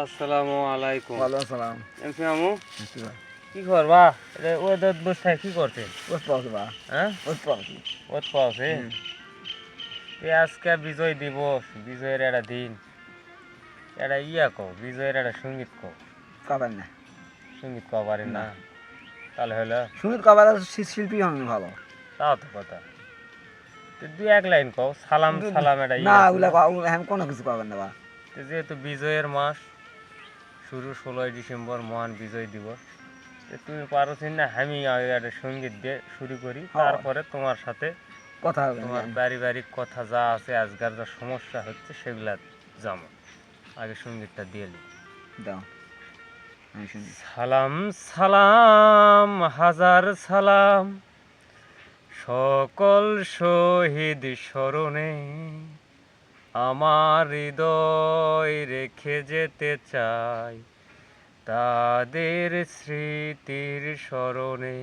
আসসালামু আলাইকুম। ওয়ালাইকুম আসসালাম। এমসি মামু কি ভাই? কি করবা? এটা ওদের বসে কি করতে? ওই পাওছি বা হ্যাঁ ওই পাওছি। ওত পাওছে আজকে বিজয় দিবস, বিজয়ের একটা দিন, একটা কও, বিজয়ের একটা সঙ্গীত কও। কাবার না সঙ্গীত কও পারি না, তাহলে হলো সুমিত কাবার শিল্পী হন ভালো। তাও তো কথা। তো দুই এক লাইন কও, সালাম সালাম একটা না আছে ওগুলা না? এখন কোনো কিছু পাবেন না বা। তো যেহেতু বিজয়ের মাস শুরু 16ই ডিসেম্বর মহান বিজয় দিবস, তো তুমি পারো না, আমি আগে একটা সঙ্গীত দিয়ে শুরু করি, তারপরে তোমার সাথে কথা হবে তোমার পারিবারিক কথা যা আছে, আজকাল যা সমস্যা হচ্ছে সেগুলা জানো। আগে সঙ্গীতটা দিয়ে নি। দাও আমি শুনি। সালাম সালাম হাজার সালাম সকল শহীদ স্মরণে, আমার হৃদয় রেখে যেতে চাই তাদের স্মৃতির স্মরণে।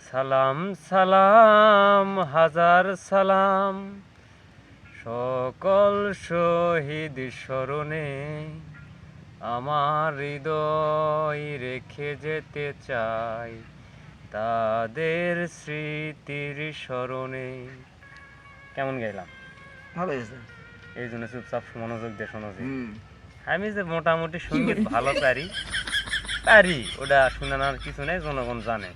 সালাম সালাম হাজার সালাম সকল শহীদ স্মরণে, আমার হৃদয় রেখে যেতে চাই তাদের স্মৃতির স্মরণে। কেমন গাইলাম? ভালো হয়েছে। এই জন্য চুপচাপ মনোযোগ দিয়ে শোনো যে হুম। আমি যে মোটামুটি সঙ্গীত ভালো পারি পারি, ওটা শোনানোর কিছু নেই, জনগণ জানে।